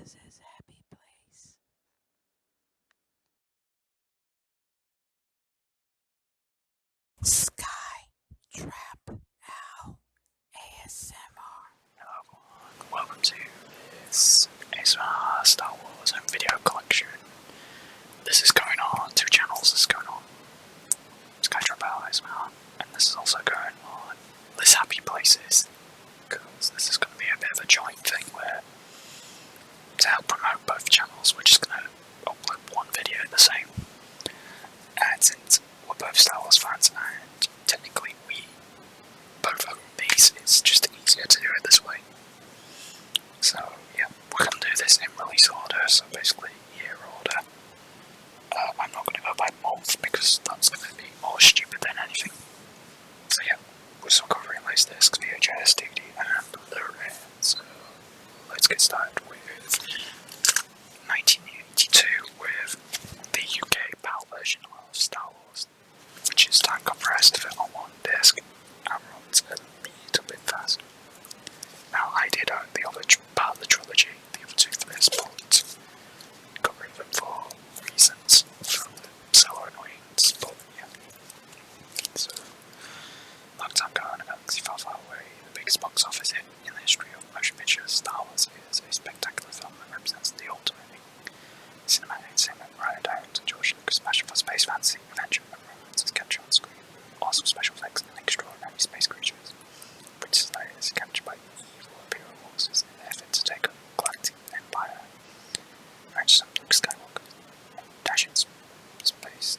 This is a happy place. Sky Trap Owl ASMR. Hello everyone, welcome to this ASMR Star Wars home video collection. This is going on 2 channels. This is going on Sky Trap Owl ASMR, and this is also going on This Happy Places, because this is going to be a bit of a joint thing where, to help promote both channels, we're just going to upload one video the same. And since we're both Star Wars fans and technically we both own these, it's just easier to do it this way. So yeah, we're going to do this in release order, so basically year order. I'm not going to go by month because that's going to be more stupid than anything. So yeah, we're still covering Laserdiscs, VHS, DVD and Blu-ray. So let's get started with 1982 with the UK PAL version of Star Wars, which is time compressed to fit on one disc and runs a little bit fast. Now I did own the other part of the trilogy, the other 2 for this, but got rid of them for reasons, from the seller annoyance, but yeah. So, long time ago in a galaxy far, far away, the biggest box office hit in the history of motion pictures, Star Wars is a spectacular film that represents the ultimate cinematic entertainment right down to George Lucas' passion for space fantasy, adventure and romance is captured on screen. Awesome special effects and extraordinary space creatures. Princess Leia is captured by evil Imperial forces in an effort to take over the galactic empire. Ranches of Luke Skywalker and dashing space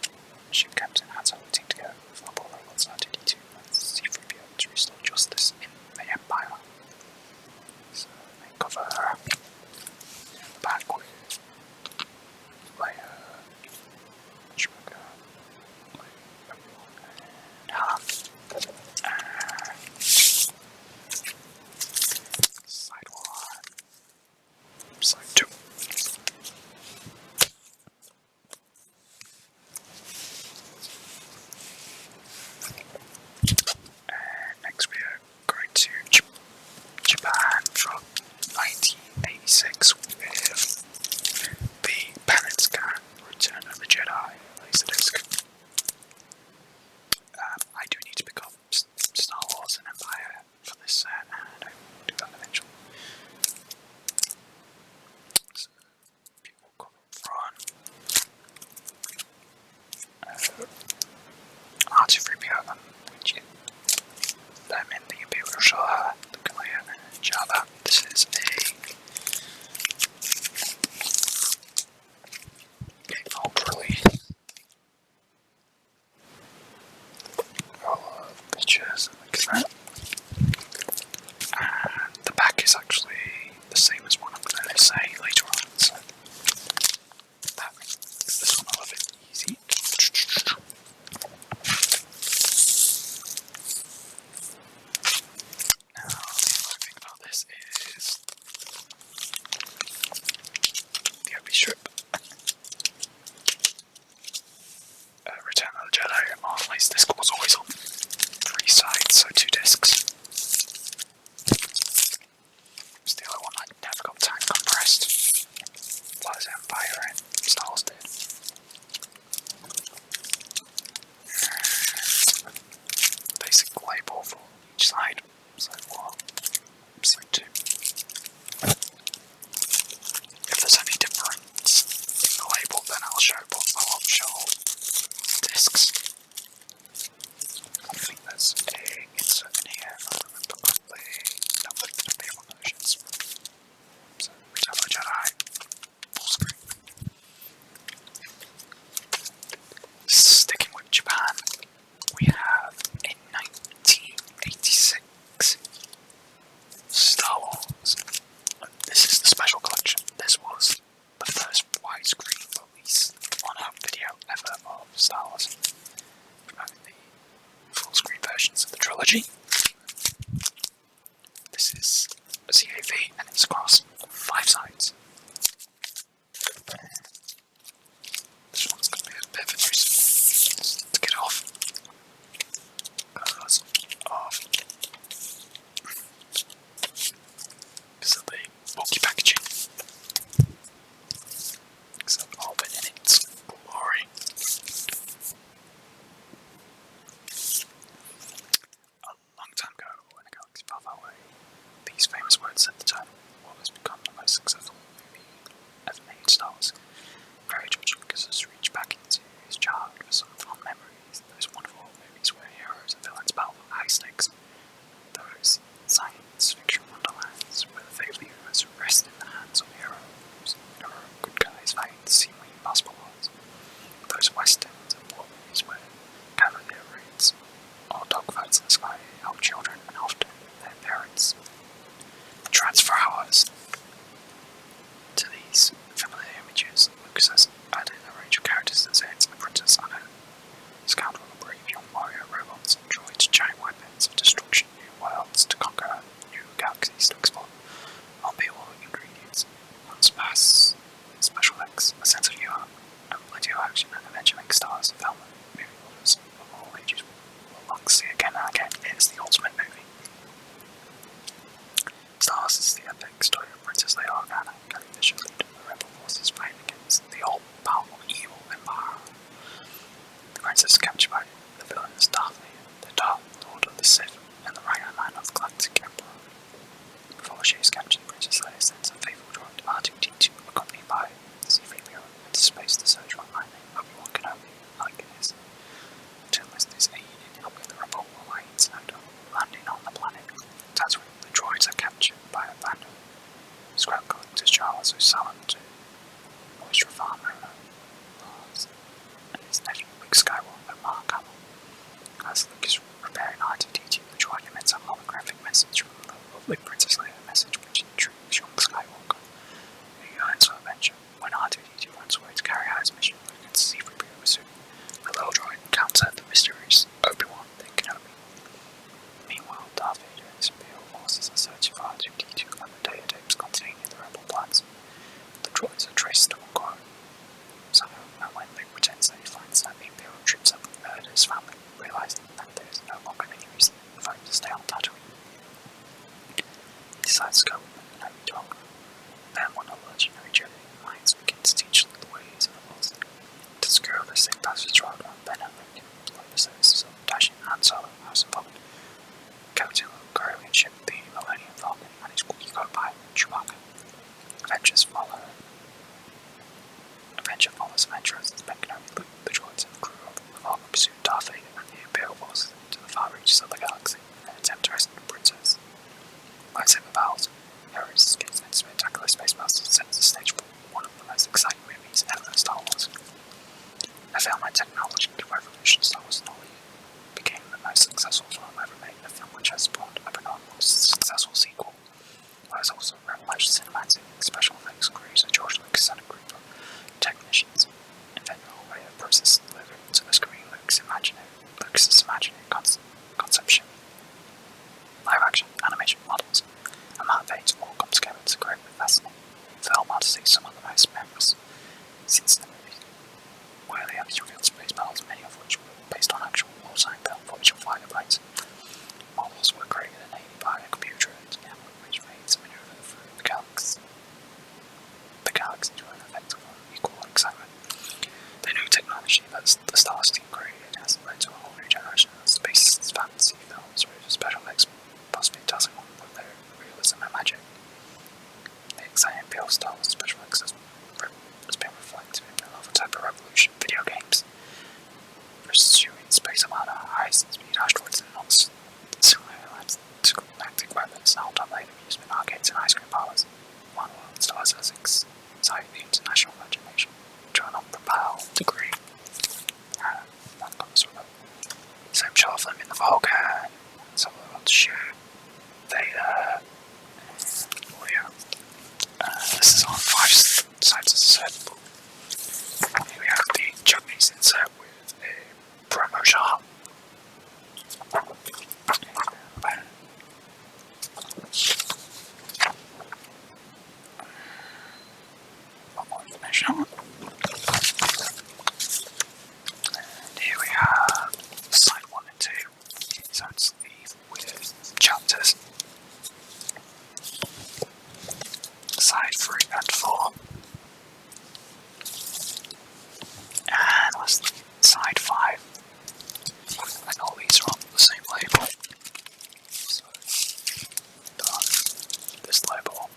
ship captain Han Solo team together with Apollo robots R2-D2 and C-3PO to restore justice in the empire. So they cover the back with Leia, Chewbacca, Obi-Wan, and Han. Side 1, side 2. And next we are going to Japan from 1986 with the Phantom Menace, Return of the Jedi Laserdisc. I do need to pick up Star Wars and Empire for this set, and I will do that eventually. So, people come up front. R2-3PO, which is them in the Imperial Shore, Luke and Leia and Jabba. This is a gatefold release. Roll of pictures like that. And the back is actually the same as what I'm going to say later on, so that makes this one a little bit easy. Now, the other thing about this is the OP strip. Return of the Jedi on Laserdisc was always on 3 sides, so 2 discs. It's the other one I never got time compressed. Was Empire and Star Wars did. Basic label for each side. Side 1, side 2. If there's any difference in the label, then I'll show, but I won't show all discs. I think there's a insert in here, if I remember correctly. No, there'll be other versions. So, Return of the Jedi, full screen. Sticking with Japan, we have in 1986 Star Wars. This is the special collection. This was the first widescreen release on home video ever of Star Wars, promoting the full screen versions of the trilogy. This is a CAV and it's across 5 sides. This one's going to be a bit of a nuisance to get off because of the bulky packaging. space, special effects, a sense of humour, and plenty of action and adventure make Star Wars a film that movie lovers of all ages will long see again and again. It is the ultimate movie. Star Wars is the epic story of Princess Leia Organa and Carrie Fisher leading the rebel forces fighting against the all-powerful evil Empire. The princess is captured by the villainous Darth Vader, the Dark Lord of the Sith, and the right-hand man of the Galactic Emperor. Before she is captured, Princess Leia sends a faithful droid R2-D2 accompanied by C-3PO into space to search for finding Obi-Wan Kenobi, like it is. To enlist his aid in helping the Rebel Alliance after landing on the planet. That's when the droids are captured by a band of scrap collectors Charles O'Sullivan to moisture farmer Lars and his nephew Luke Skywalker, Mark Hamill. As Luke is repairing R2-D2, the droid emits a holographic message from the lovely Princess Leia, message which intrigues young Skywalker, who yearns for adventure. When R2-D2 runs away to carry out his mission, Luke and C-3PO pursue. The little droid encounter the mysterious Obi-Wan Kenobi. Meanwhile, Darth Vader and his Imperial forces are searching for R2-D2 and the data tapes containing the rebel plans. The droids are traced to Unquote. So, when Luke pretends that he finds that the Imperial troops have murdered his family, realizing that there is no longer any reason for him to stay on Tatooine, he decides to go with Kenobi to Unquote. Then one of the legendary Jedi minds begins to teach the ways of the Force. To secure the safe passage road, Ben and Luke employ the services of dashing Han Solo, House and Bond, Captain Corellian ship, the Millennium Falcon, and his co-pilot Chewbacca. Adventure follows adventurers as Ben Kenobi, Luke, the droids, and the crew of the Falcon pursue Darth Vader and the Imperial forces into the far reaches of the galaxy in an attempt to rescue the princess. Lightsaber battles, heroes, escapes, and spectacular space battles sets the stage for one of the most exciting movies ever in Star Wars. A film where technology revolution Star Wars not only became the most successful film ever made, a film which has spawned a phenomenal successful sequel, but has also revolutionized cinematic, special effects, crews of George Lucas and a group of technicians invented a whole way of process delivered to the screen Lucas's imaginary conception, live-action, animation models, and Matt Bates all come together to create a fascinating film to see some of the most memorable scenes in the movie, where they have revealed space battles, many of which were based on actual wartime film footage of fighter planes. Models were created and aided by a computer which made to maneuver through the galaxy to an effective and equal excitement. The new technology that the Star Wars team created has led to a whole new generation of space fantasy films with special effects possibly dazzling one with their realism and magic. The exciting appeal of Star Wars special effects has been reflected in another type of revolution: video games. Pursuing space armada, high-speed asteroids, and non-galactic weapons now dominate amusement arcades and ice cream parlors. One world Star Wars has excited the international imagination to an unparalleled degree. That comes with it. Same shot of them in the Vulcan, so we'll shoot Vader. Oh yeah. This is on 5 sides of the set. Here we have the Japanese insert with a promo shot. One more information. And here we have side 1 and 2. So it's with chapters. Side 3 and 4. And lastly, side 5. And all these are on the same label. So, done this label.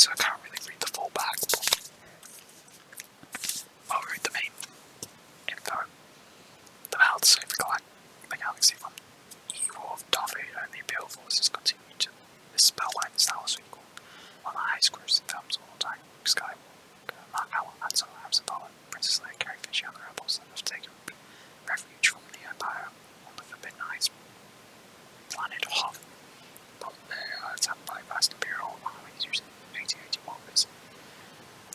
so I can't really read the full back, but I'll read the main info. The battle to save the galaxy from evil of Darth Vader and the Imperial forces continue to this spellbinding style sequel. One of the highest grossing films of all time, Luke Skywalker, Mark Hamill, Han Solo, Harrison Ford, Princess Leia, Carrie Fisher, and the rebels that have taken refuge from the Empire on the Forbidden Heights planet Hoth. But they are attacked by vast Imperial armies using 1880 mortars.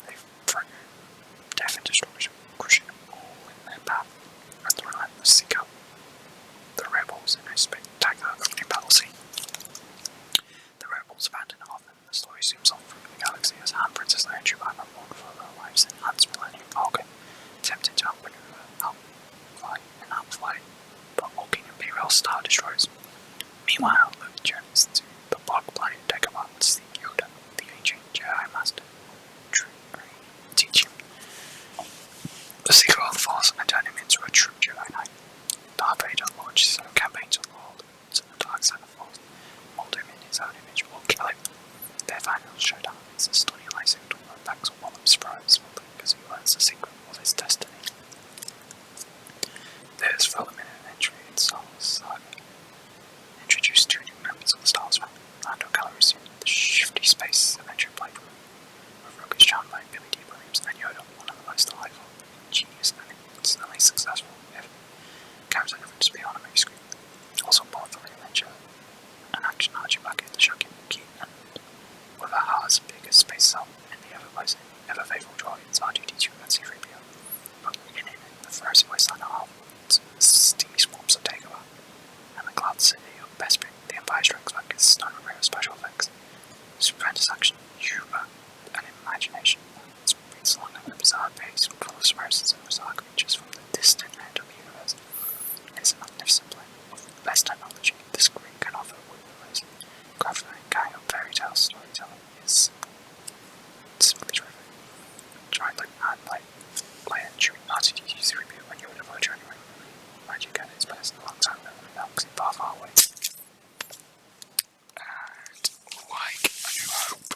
They threaten death and destruction, crushing them all in their path, and the relentless seek out the rebels in a spectacular opening battle scene. The rebels abandon Hoth, and the story zooms on through the galaxy as Han, Princess Leia, and Chewbacca mourn for their lives in Han's Millennium Falcon, attempting to outfly, but walking Imperial Star Destroyers. Meanwhile, Luke journeys to the block planet Dagobah to seek Yoda, the ancient Jedi Master, teach him the secret of the Force and turn him into a true Jedi Knight. Darth Vader launches a campaign to lure Luke to the dark side of the Force, mold him in his own image, or kill him. Their final showdown is a stunning lightsaber duel that backs up Wallen's surprise for Luke as he learns the secret of his destiny. There's 12-minute entry in Star Wars Saga. Introduce two new members of the Star Wars family, Lando Calrissian, the shifty space adventure playthrough, with Rogue is charmed by Billy D. Williams, and Yoda, one of the most delightful, genius, and instantly successful ever character ever to be on a movie screen. Also born from the adventure, an action Chewbacca, the shocking key, and with a heart as big as Space Cell, and the ever-faithful droids R2-D2 and C-3PO. But in the first wasteland of steamy swamps of Dagobah, and the cloud city of Bespin, the Empire Strikes Back is stunning with special effects, stupendous action, humor, and imagination. It reads along at a bizarre pace full of surprises and bizarre creatures from the distant end of the universe. It is a magnificent blend of the best technology the screen can offer with the most gratifying kind of fairy tale storytelling is simply terrific. Try like play and chewing R2-D2 3PO when you're in a virtual anyway. Magic at its best alongside the galaxy far, far away. And like A New Hope,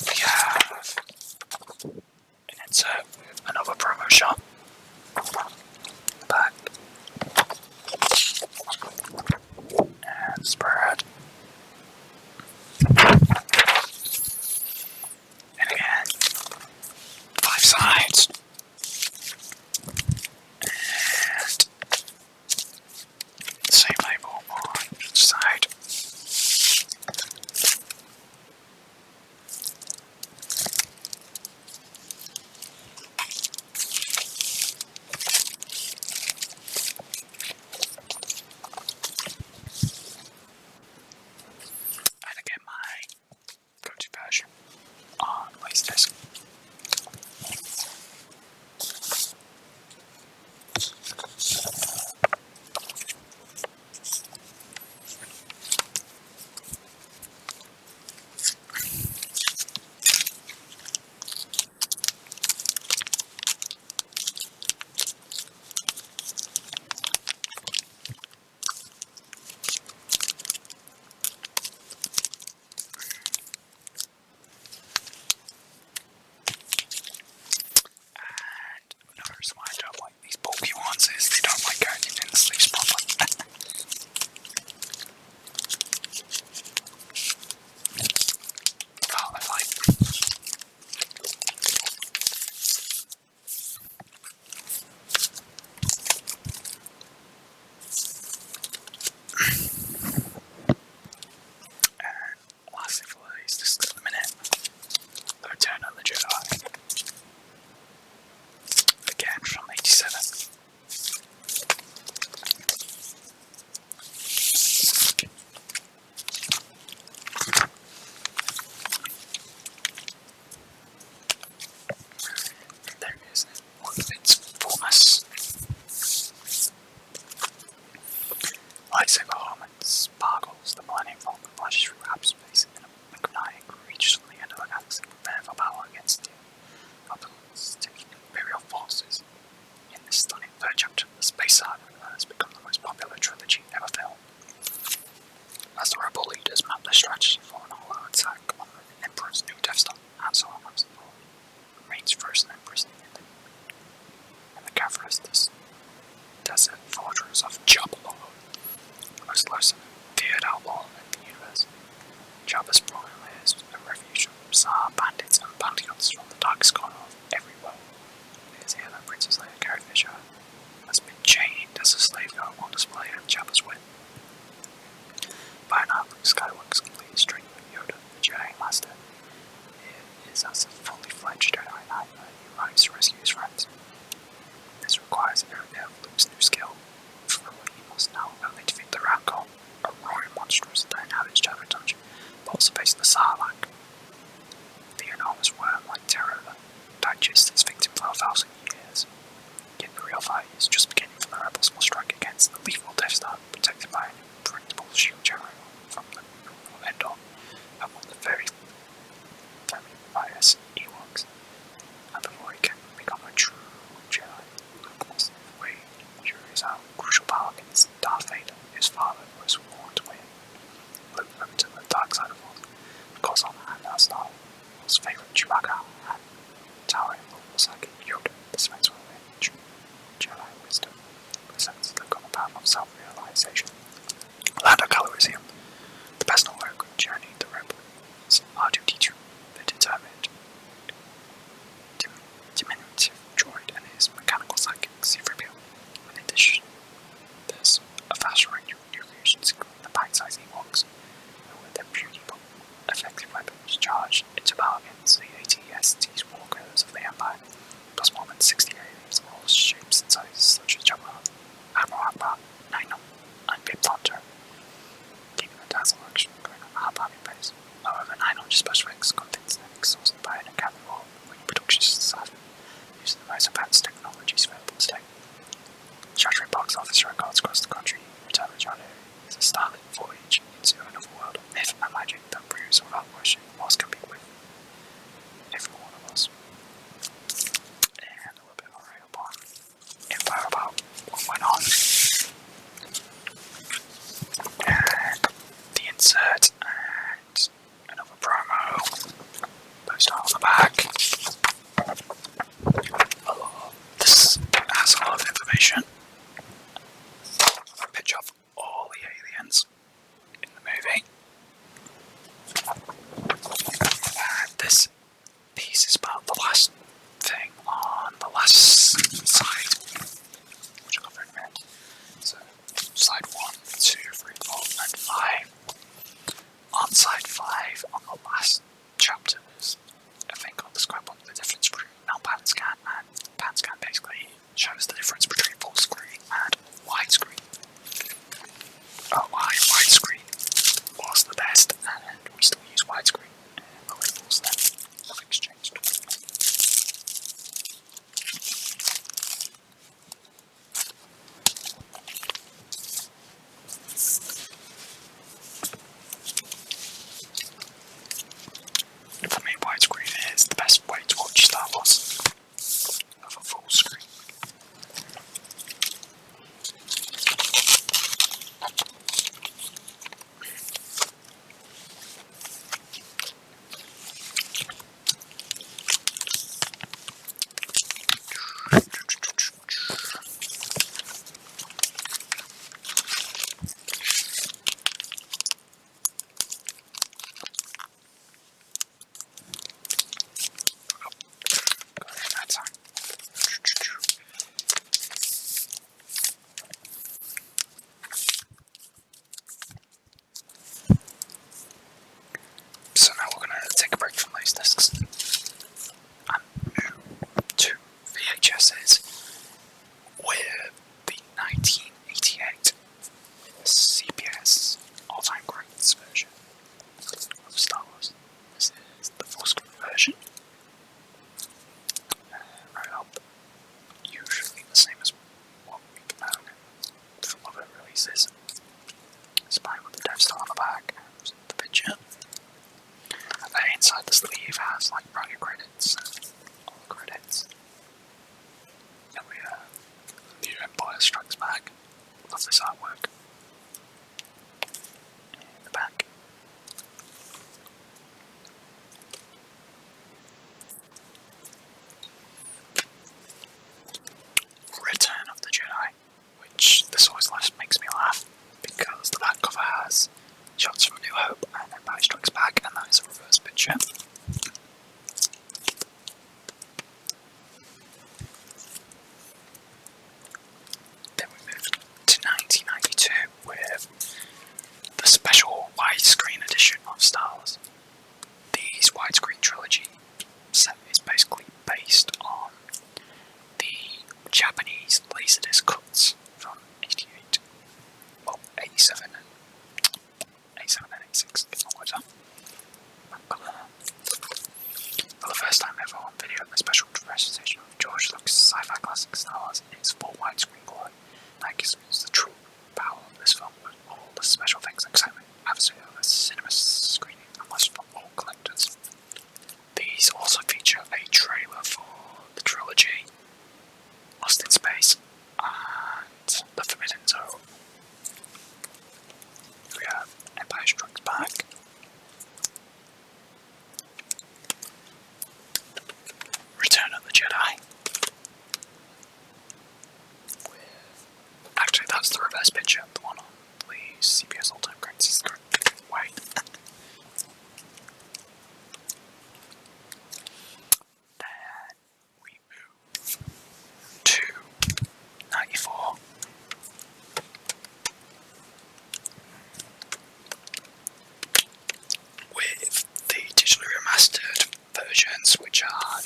we have an insert with another promo shot. Back. And spread. And again, 5 sides. And same This broil is a refuge from Tsar bandits and bounty hunters from the darkest corner of every world. It is here that Princess Leia Carrie Fisher has been chained as a slave girl on display at Jabba's win. By now, Luke Skywalker's completed his training with Yoda, the Jedi Master. He is as a fully fledged Jedi Knight and he arrives to rescue his friends. This requires every bit of Luke's new skill. For he must now not only defeat the Rancor, a roaring monstrous that inhabits Jabba Dungeon, but also face the Sarlacc, the enormous worm-like terror that digests its victim for 1,000 years. Yet the real fight is just beginning, for the rebels must strike against the lethal Death Star, protected by an impregnable shield generator from the Endor, and one of the very biased Ewoks. And before he can become a true Jedi, Luke must wait curious how crucial power against Darth Vader, his father, who was born to win. Luke moved to the dark side of Force, because on the hand our Star Wars' favourite Chewbacca and towering levels like Yoda dispense with true Jedi wisdom, presents Luke on the path of self-realization. Lando Calrissian, the best holographic journey the rebels R2-D2, the determined diminutive droid and his mechanical sidekick C-3PO. In addition, there's a vast range of new creations, including the bite-sized Ewoks, who with their beauty but effective weapons charged into power against the AT-ST's walkers of the Empire, plus more than 60 aliens of all shapes and sizes, such as Jabba, Admiral Akbar, Nino, and Bib Ponto, keeping the dazzle action going at a half-army pace. However, 900 special effects convinced and exhausted by an academy or production society using the most advanced technologies available today. Shattering box office records across the country, Return of the Jedi is a starlit voyage into another world of myth and magic that proves without question what's can be with every one of us. And a little bit more upon info about what went on. And the insert and another promo poster on the back. This has a lot of information. A picture of all the aliens in the movie. And this piece is about the last thing on the last side, which I'll cover in a minute. So, slide 1, 2, 3, 4, and 5. On slide 5, on the last chapter, there's a thing called the scrap-on, the difference between pan scan, and pan scan basically shows the difference between full screen and widescreen. Widescreen was the best, and we still use widescreen. The labels then have exchanged. For me, widescreen is the best way to watch Star Wars of a full screen. So now we're going to take a break from these discs and move to VHSs with the 1988 CBS all-time greats version of Star Wars. This is the full screen version. Right up, usually the same as what we've known from other releases. Spine with the Death Star on the back and the picture. Inside the sleeve has like writing credits and all the credits. Then we have The Empire Strikes Back. Love this artwork. In the back. Return of the Jedi, which this always makes me laugh because the back cover has shots from New Hope and Empire Strikes Back, and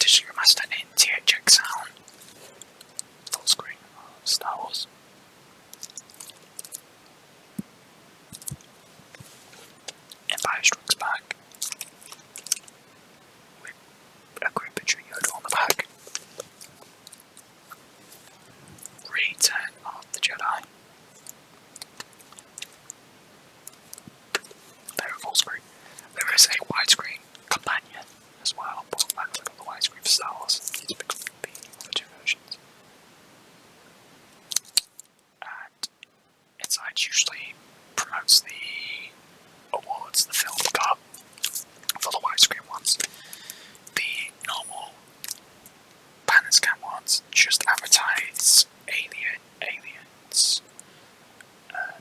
digitally remastered in THX sound. Full screen of Star Wars. Empire Strikes Back. With a great picture of Yoda on the back. Return of the Jedi. There full screen. There is a widescreen companion as well, but I haven't got the widescreen for Star Wars. It's because of the other two versions. And inside usually promotes the awards the film got for the widescreen ones. The normal pan and scan ones just advertise Aliens,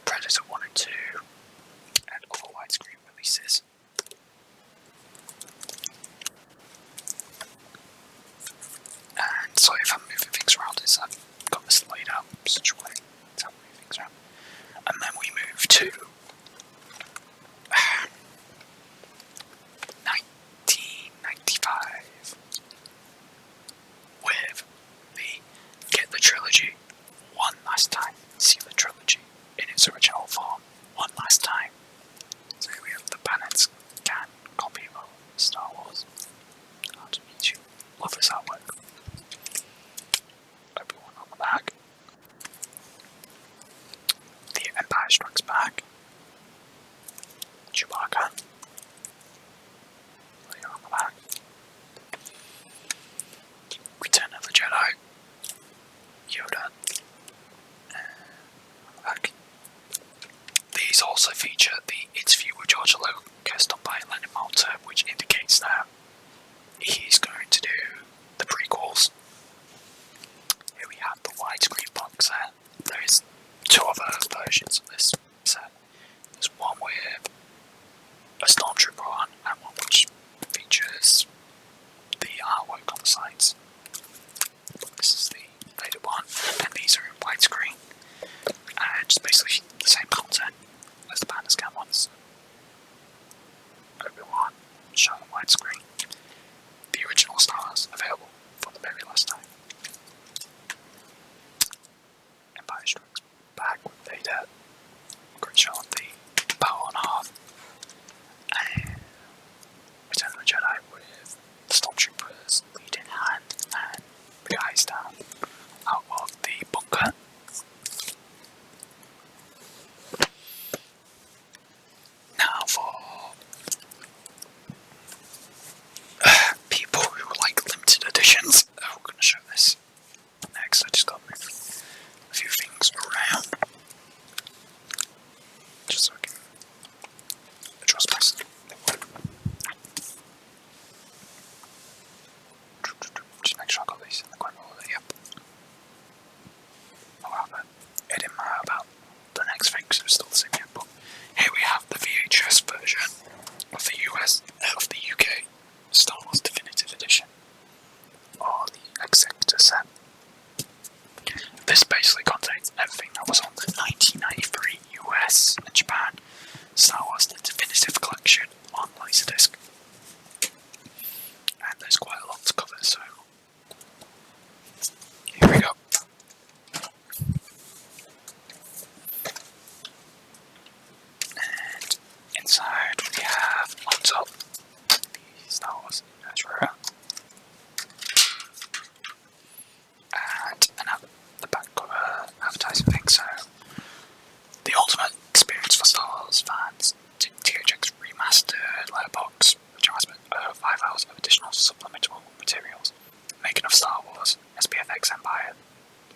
Predator 1 and 2, and other widescreen releases. And so if I'm moving things around, I've got this laid out such a way to move things around. And then we move to 1995 with the Get the Trilogy one last time. See the trilogy in its original form one last time. So here we have the pan and scan copy of Star Wars. How to meet you. Love this artwork. Everyone on the back. The Empire Strikes Back. Chewbacca. There on the back. Return of the Jedi. Yoda. On the back. These also feature the interview with George Lucas done by Leonard Malta, which indicates that he's going to do the prequels. Here we have the widescreen box set. There is two other versions of this set. There's one with a Stormtrooper on, and one which features the artwork on the sides. This is the faded one, and these are in widescreen. And it's basically the same content as the pan and scan ones. Obi-Wan shot on widescreen. The original stars available for the very last time. Empire Strikes Back with Vader. Great shot of the Battle on Hoth. And Return of the Jedi with the Stormtroopers lead in hand and the guys down out of the bunker. Now for people who like limited editions, we're going to show this next. I just got to move a few things around just so I can adjust my just make sure I got these in the corner order. Yep. Oh wow, but it didn't matter about the next thing because it was still the same yet. But here we have the VHS version of the UK Star Wars Definitive Edition, or the Executor set. This basically contains everything that was on the 1993 US and Japan Star Wars The Definitive Collection on Laserdisc. And there's quite a lot to cover, so here we go. And inside we have on top the Star Wars Ezra. And the back cover advertising thing, so the ultimate experience for Star Wars fans, THX remastered letterbox, which has 5 hours of additional supplementary materials, making of Star Wars, SPFX Empire,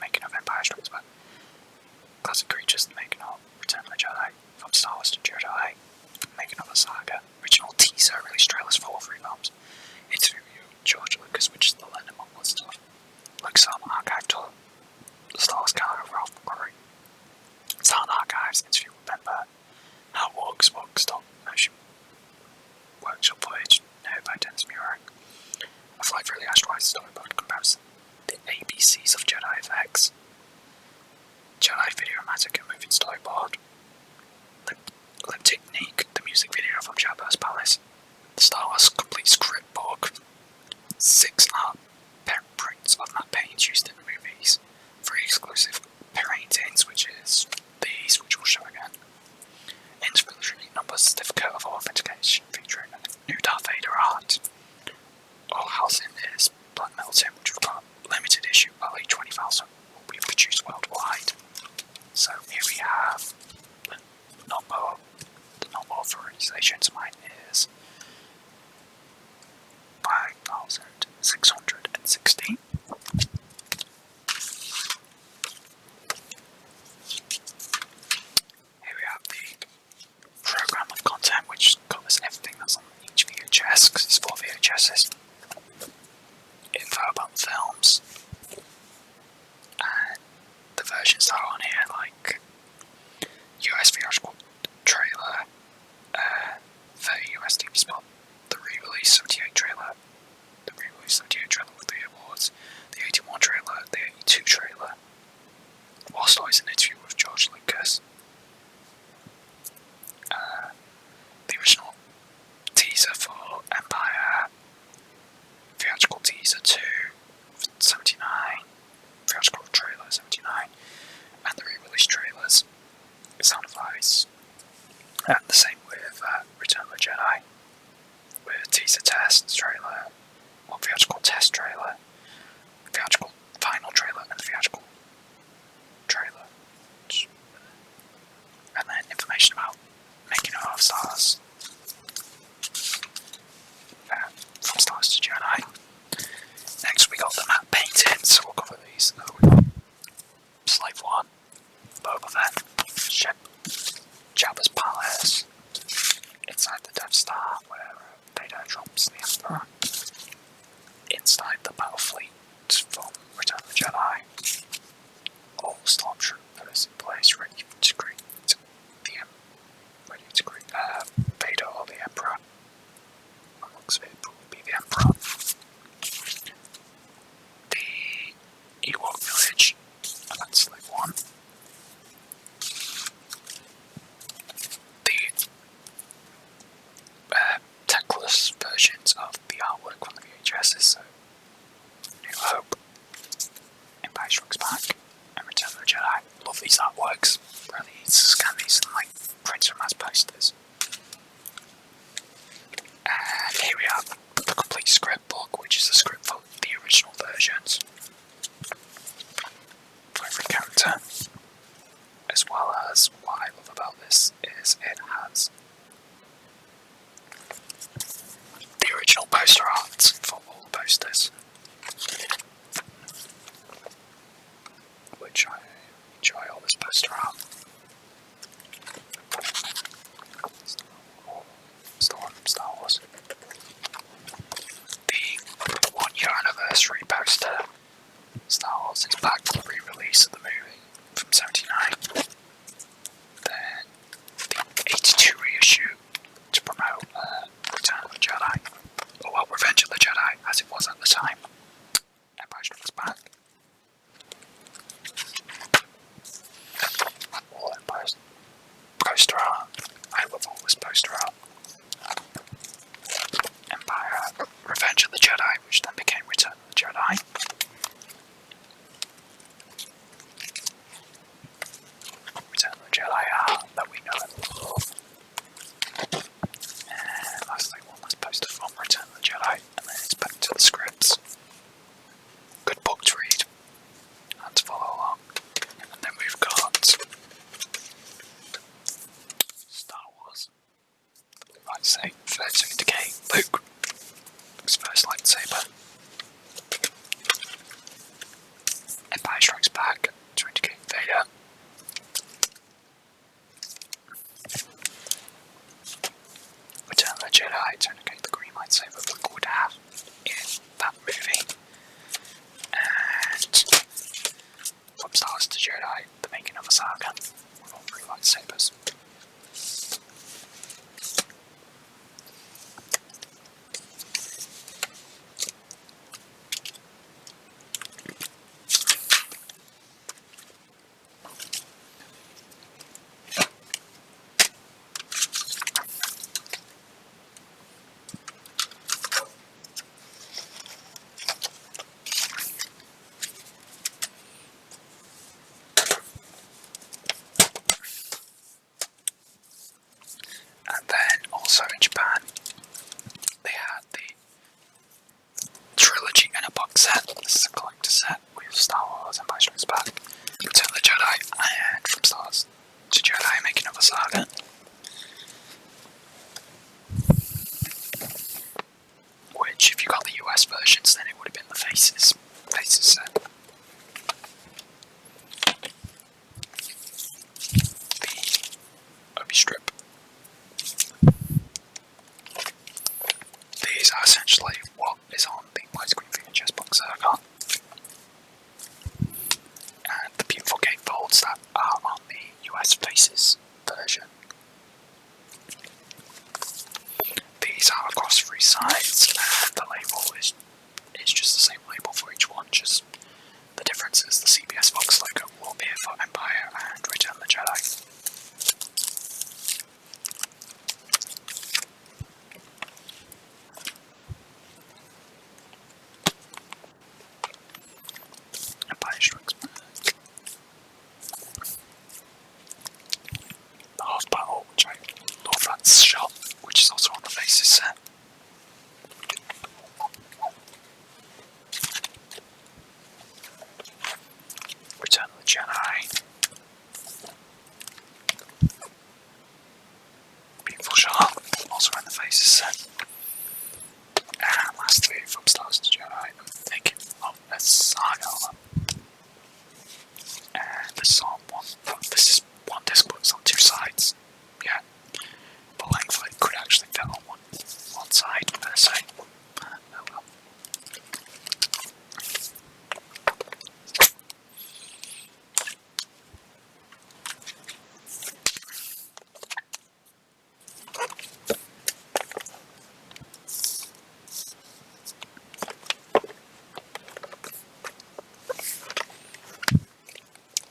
making of Empire Strikes Back, classic creatures, making of Return of the Jedi, from Star Wars to Jedi, making of the Saga, original teaser release trailers for all 3 films, interview with George Lucas, which is the Leonard Malta stuff, Lucasfilm Archive tour, the Star Wars calendar of Ralph McQuarrie, Sound Archives, interview with Ben Burtt, How Walks Stop Motion Workshop footage, narrated by Dennis Muir, a Flight Through the Asteroids storyboard comparison, the ABCs of Jedi effects, Jedi Videomatic and moving storyboard, Technique, the music video from Jabba's Palace, the Star Wars complete script book, 6 art VHSs, info about the films, and the versions that are on here, like US theatrical trailer, 30 US TV spot, the re-release 78 trailer, the re-release 78 trailer with the awards, the 81 trailer, the 82 trailer, whilst I was in an interview with George Lucas, the original teaser for Empire, theatrical teaser 2, 79, theatrical trailer 79, and the re-release trailers, Sound of Ice, and the same with Return of the Jedi, with teaser test trailer, or theatrical test trailer, theatrical final trailer, and the theatrical trailer. And then information about making of stars, from stars to Jedi. Next we got the map paintings, so we'll cover these. We got Slave 1, Boba Fett, ship, Jabba's palace, inside the Death Star where Vader trumps the Emperor, inside the battle fleet from Return of the Jedi, all stormtroopers in place ready to greet Vader or the Emperor. Looks of it will be the Emperor. The Ewok village, and that's Slave 1. The techless versions of the artwork from the VHSs, so New Hope, Empire Strikes Back, and Return of the Jedi. Love these artworks. Really need to scan these and print them as posters. And here we have the complete script book, which is the script for the original versions for every character. As well as what I love about this is it has the original poster art for all the posters, which I enjoy all this poster art. Star Wars. The 1 year anniversary poster, Star Wars is back for the re-release of the movie from 79. Then the 82 reissue to promote Return of the Jedi, or well, Revenge of the Jedi as it was at the time, Empire Strikes Back. All Empire's poster art. I love all this poster art. Empire, Revenge of the Jedi, which then became Return of the Jedi. Return of the Jedi art that we know and love. And lastly, one last poster from Return of the Jedi, and then it's back to the scripts. Good book to read and to follow along. And then we've got Star Wars. The blue lightsaber, first decay, Luke. Luke's first lightsaber. Empire Strikes Back to indicate Vader. Return of the Jedi to indicate the green lightsaber Luke would have in that movie. And from Stars to Jedi, the making of a Saga with all 3 lightsabers. And then also in Japan, they had the trilogy in a box set. This is a collector set with Star Wars, Empire Strikes Back, Return of the Jedi, and From Stars to Jedi, making of a Saga. Which, if you got the US versions, then it would have been the Faces set. The Obi strip. These these are essentially what is on the widescreen VHS box Saga. And the beautiful gatefolds that are on the US Faces version. These are across 3 sides, and the label is just the same label for each one, just the difference is the CBS Fox logo will appear for Empire and Return of the Jedi. Empire Strikes Back. The half battle, which I love that shot, which is also on the Faces set. Return of the Jedi. Beautiful shot, also in the Faces set. And lastly, from Star Wars to Jedi, I'm thinking of a Saga. And this is on one. This is one disc, but it's on 2 sides. Yeah, the length of it could actually fit on one side per se. Oh well.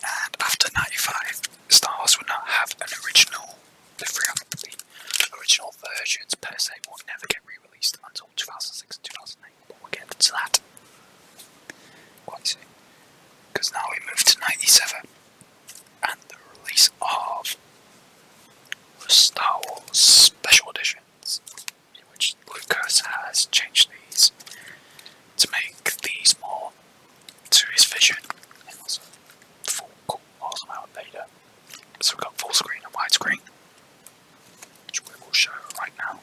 And after 95, Star Wars would not have an original livery. The original versions per se would never get re-released until 2006 and 2008, but we'll get to that quite soon. Because now we move to 97 and the release of the Star Wars Special Editions, in which Lucas has changed these to make these more to his vision. And also full cool, awesome out of Vader. So we've got full screen and widescreen, which we will show right now.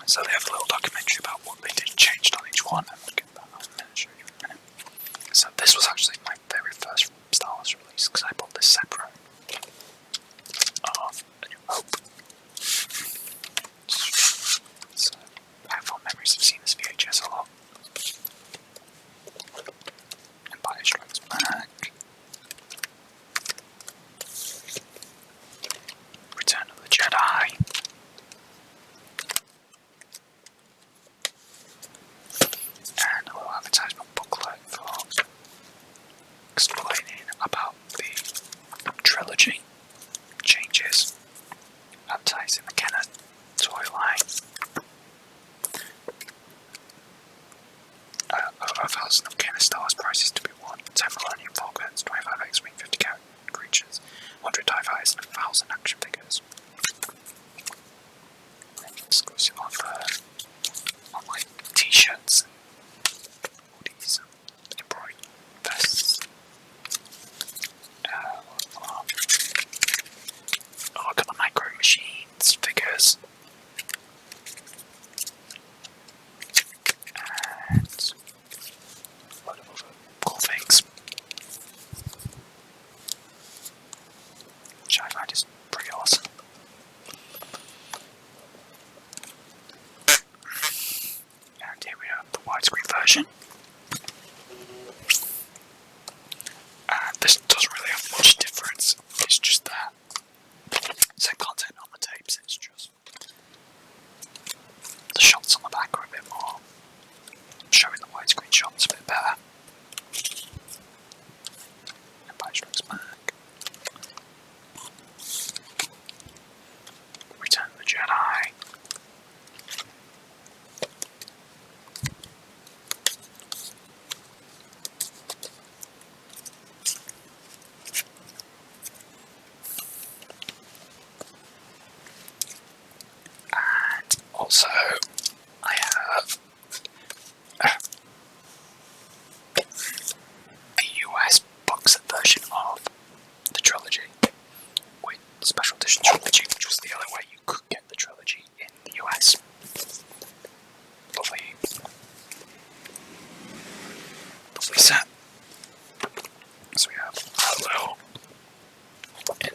So they have a little documentary about what they did changed on each one, and we'll get that on and show you in a minute. So this was actually my very first Star Wars release, because I bought this separate of A New Hope. So I have fond memories of seeing this VHS a lot. Empire Strikes Back. Return of the Jedi. And a little advertisement booklet for explaining about the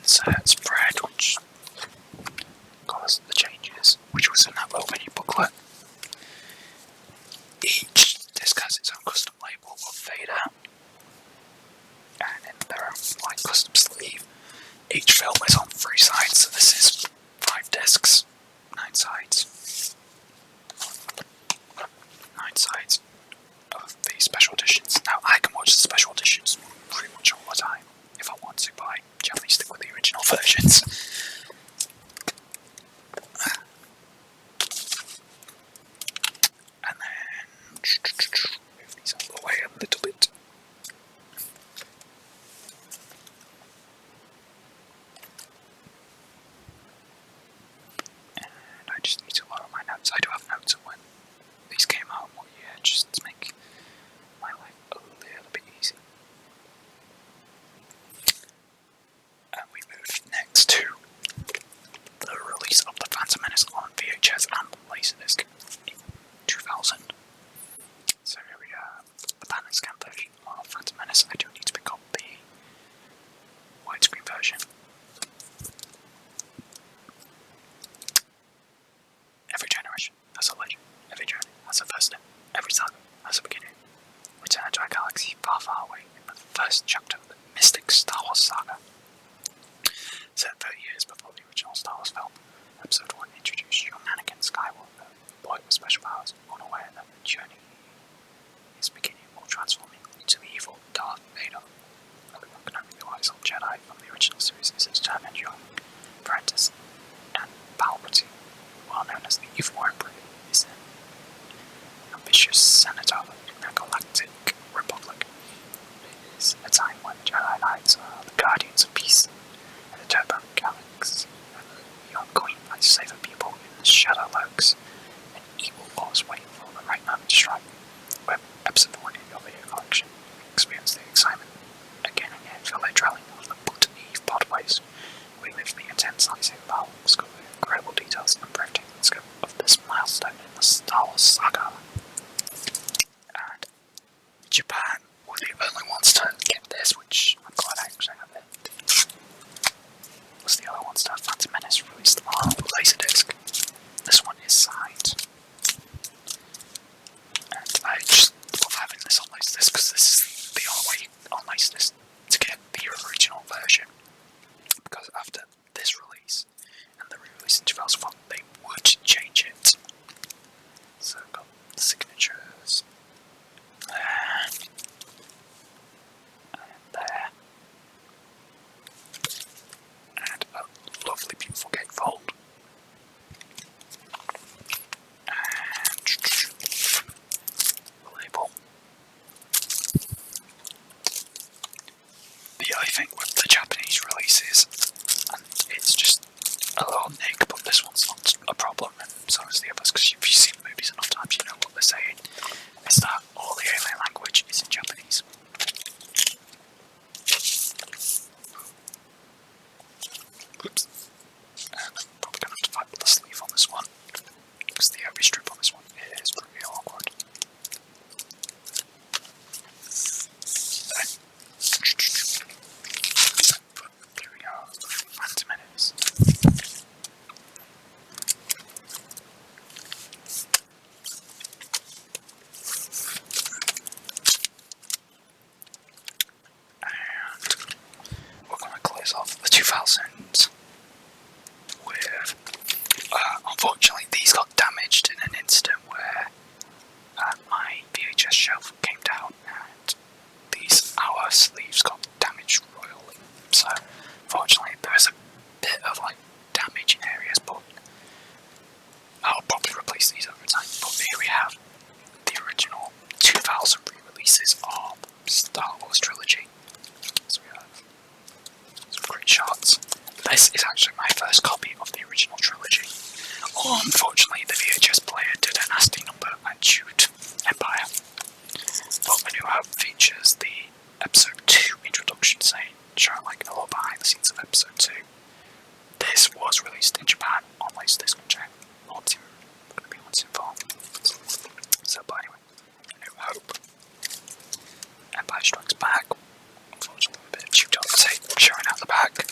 spread, which got us the changes, which was in that little mini booklet. Each disc has its own custom label of Vader, and then their own like custom sleeve. Each film is on 3 sides, so this is 5 discs, 9 sides. 9 sides of the special editions. Now I can watch the special editions pretty much all the time if I want to, but I generally stick with the original versions. And then move these out of the way a little bit. And I just need to lower my notes. I do have notes of when these came out and what year, just to make my life a little bit easy. And we move next to the release of the Phantom Menace on VHS and Laserdisc in 2000. So here we have the pan and scan version of Phantom Menace. I do need to pick up the widescreen version. Every generation has a legend. Every journey has a first step. Every saga has a beginning. Return to a galaxy far, far away in the first chapter of the mystic Star Wars saga. Set 30 years before the original Star Wars film, Episode 1 introduced young Anakin Skywalker, a boy with special powers, unaware that the journey is beginning while transforming into the evil Darth Vader. Obi-Wan Kenobi, the wise old Jedi from the original series, is a determined young apprentice, and Palpatine, well known as the evil Emperor, is an ambitious senator in the Galactic Republic. It is a time when the Jedi Knights are the guardians of peace in the Turbo Galaxy, and the young queen fights to save her people in the shadow lurks, an evil force waiting for the right moment to strike. With Episode 1 in your video collection, experience the excitement again and again, feel the adrenaline of the Butt Eve podways. We live the intense lightsaber battle, discover the incredible details and breathtaking scope of this milestone in the Star Wars saga. And Japan were the only ones to get this, which I'm glad I actually have it. Was the other ones to have Phantom Menace released on Laserdisc. This one is signed. And I just love having this on Laserdisc because this is the only way on Laserdisc to get the original version. Because after this release and the re-release in 2001, they would change it. So I've got the signatures there and there, and a lovely beautiful gatefold. And the label. The other thing with the Japanese releases, and it's just a little nick, but this one's not a problem, and so is the others, because if you've seen the movies enough times, you know what they're saying, is that all the alien language is in Japanese. Oops. And I'm probably going to have to fight with the sleeve on this one, because the heavy strip on this one is pretty awkward. But here we go, Phantom Menace. And we're going to close off the 2000s with, unfortunately these got damaged in an incident where my VHS shelf came down and these hour sleeves got damaged royally. So fortunately there is a bit of like damage in areas, but I'll probably replace these over time. But here we have the original 2000 re-releases of Star Wars Trilogy. So we have some great shots. This is actually my first copy of the original trilogy. Unfortunately, the VHS player did a nasty number and shoot Empire. But the New Hope features the Episode 2 introduction scene, showing like a little behind the scenes of Episode 2. This was released in Japan on Laserdisc, which I'm not going to be wanting for. So, but anyway, New Hope, Empire Strikes Back. Unfortunately, a bit of chewed up tape showing out the back.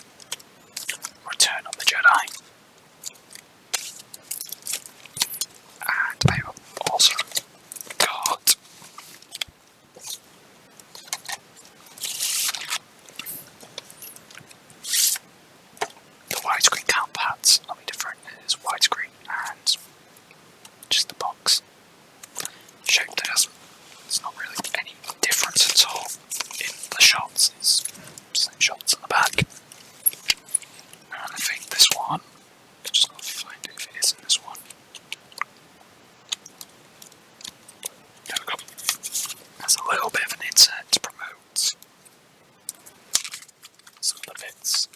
some of the bits.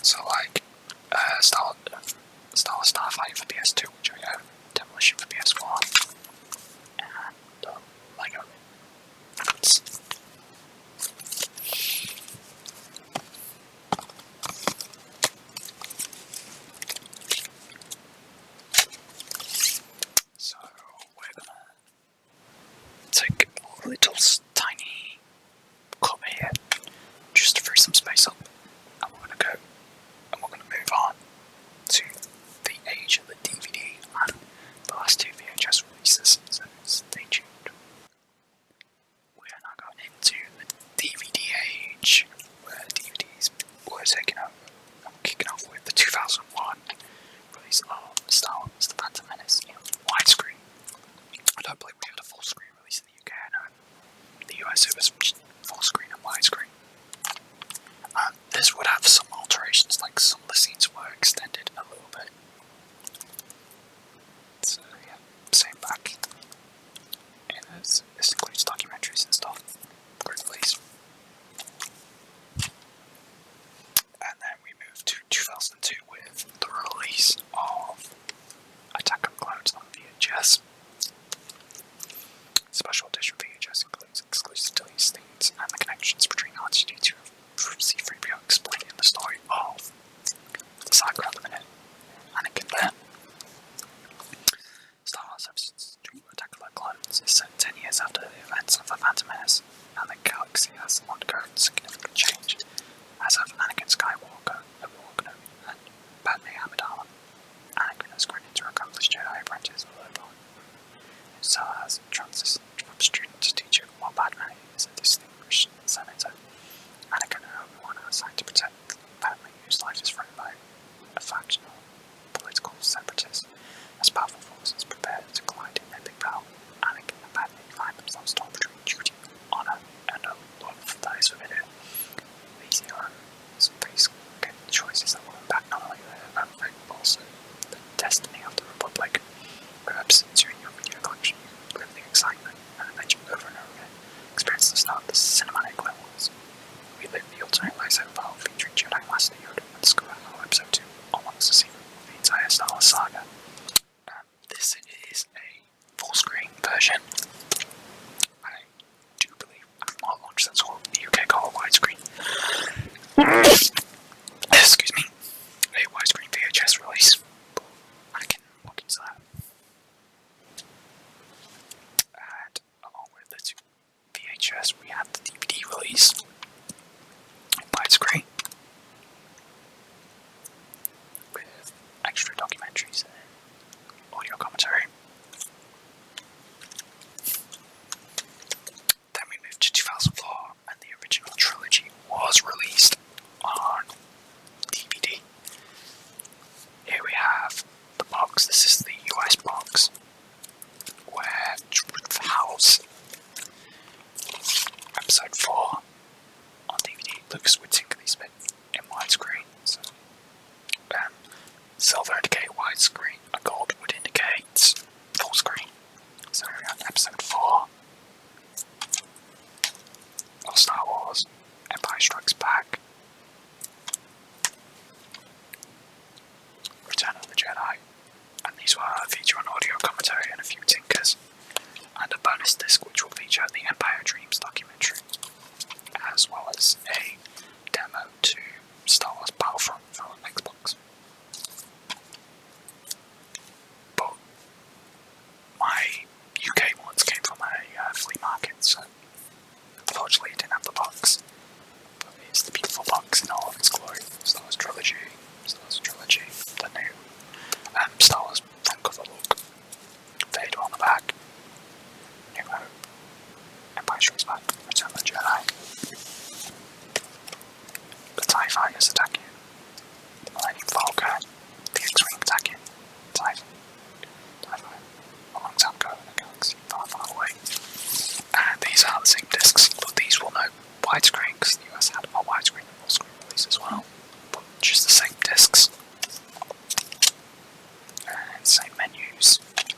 So like Star Wars Starfighter for PS2, which I own, Demolition for PS1, and Lego bits. So we're gonna take a little tiny cut here, just to free some space up, and we're gonna move on to the age of the DVD and the last two VHS releases. So stay tuned. We are now going into the DVD age, where DVDs were taken over. I'm kicking off with the 2001 release of Star Wars: The Phantom Menace in widescreen. I don't believe we had a full screen release in the UK. I know in the US it was full screen and widescreen. This would have some alterations, like some of the scenes were extended a little bit. So yeah, same back. And this includes documentaries and stuff. Great release. And then we move to 2002 with the release of Attack of the Clones on VHS. Special edition VHS includes exclusive deleted scenes and the connections between R2-D2 and C-3PO explaining the story of the Saga at the minute. Anakin there. Star Wars Episode 2 Attack of the Clones is set 10 years after the events of the Phantom Menace, and the galaxy has undergone significant change, as have Anakin Skywalker, Obi-Wan Kenobi, and Padme Amidala. Anakin has grown into an accomplished Jedi apprentice of Obi-Wan, who has transitioned from student to teacher, while Padme is a distinguished senator. Anakin and Obi-Wan are assigned to protect Padme, whose life is threatened by a factional political separatist. As powerful forces prepare to collide in epic battle, Anakin and Padme find themselves torn between duty, honour, and a love that is forbidden. These heroes face choices that will impact not only their own fate, but also the destiny of the Republic. Perhaps during your video collection, you live the excitement and adventure over and over again. Experience the start of the cinematic levels. We live the ultimate lightsaber battle featuring Jedi Master Yoda and discover how Episode 2 unlocks the secret of the entire Star Wars saga. This is a full screen version. I do believe I've not launched that, so the UK got a widescreen. Excuse me. A widescreen VHS release. But I can look into that. And along with the two VHS, we had the DVD release. Widescreen. With extra documentaries and audio commentary. Then we moved to 2004, and the original trilogy was released on DVD. Here we have the box. This is the US box, where it would house Episode 4 on DVD. Lucas would tinker these bits in widescreen. So, silver indicate widescreen, and gold would indicate full screen. So we have Episode 4 of Star Wars, Empire Strikes Back, Return of the Jedi, and these will feature an audio commentary and a few tinkers, and a bonus disc which will feature the Empire Dreams documentary, as well as a demo to Star Wars Battlefront for Xbox. But my UK ones came from a flea market, so unfortunately it didn't have the box. But it's the beautiful box in all of its glory. Star Wars Trilogy, the new Star Wars front cover look, Vader on the back, New Hope, Empire Strikes Back, Return of the Jedi, the TIE Fighters attacking, the Millennium Falcon, the X-Wing attacking, TIE Fighter, a long time ago in a galaxy far, far away. And these are the same discs, but these will know widescreen because the US had a widescreen and full screen release as well. But just the same discs. And same menus. Pretty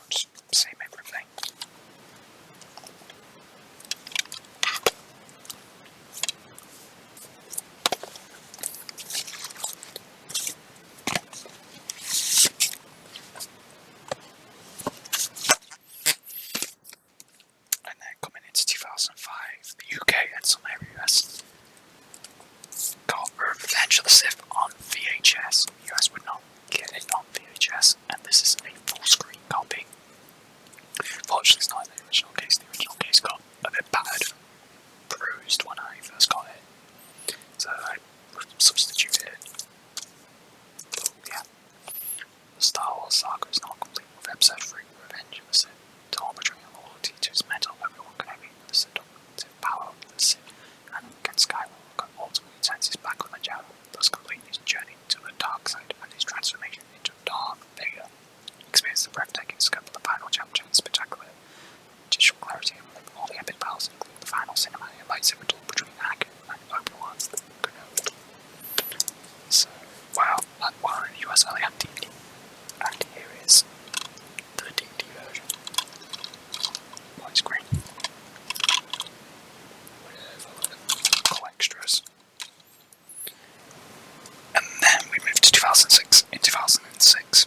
much same everything. turns his back on the Jedi, thus completing his journey to the dark side and his transformation into Darth Vader. Experience the breathtaking scope of the final chapter and spectacular visual clarity of all the epic battles, including the final cinematic lightsaber duel between Anakin and Obi-Wan Kenobi. So, wow, that one in the US only had DVD. And here is the DVD version. Widescreen. With cool extras. And then we moved to 2006. In 2006,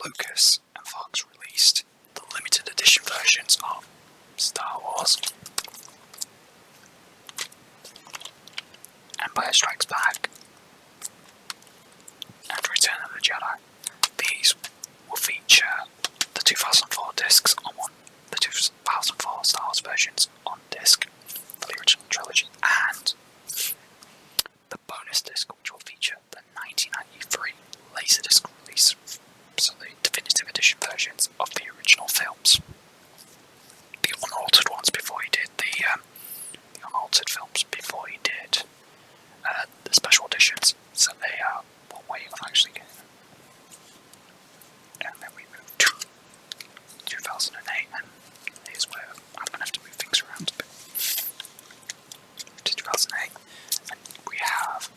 Lucas and Fox released the limited edition versions of Star Wars, Empire Strikes Back, and Return of the Jedi. These will feature the 2004 discs on one, the 2004 Star Wars versions on disc for the original trilogy, and the bonus disc which will feature the 1993 Laserdisc release, so the definitive edition versions of the original films. The unaltered ones before he did the unaltered films before he did the special editions, so they are one way of actually getting them. And then we moved to 2008, and here's where I'm going to have to move things around a bit. To 2008, and we have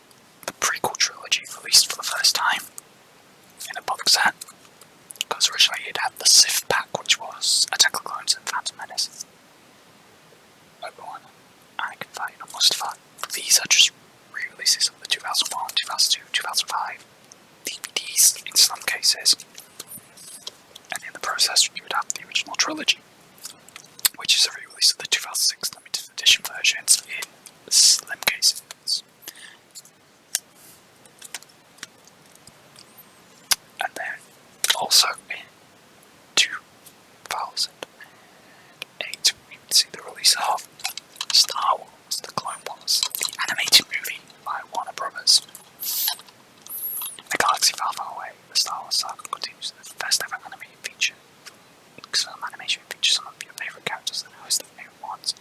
the Prequel Trilogy released for the first time in a box set, because originally it had the Sith pack, which was Attack of the Clones and Phantom Menace, Obi-Wan, Anakin fighting on Mustafar. These are just re-releases of the 2001, 2002, 2005 DVDs in some cases, and in the process you would have the original trilogy, which is a re-release of the 2006 limited edition versions in slim cases. And then also in 2008 we would see the release of Star Wars, The Clone Wars, the animated movie by Warner Brothers. In a galaxy far, far away, the Star Wars saga continues the first ever animated feature. Film animation features some of your favourite characters and host of new ones.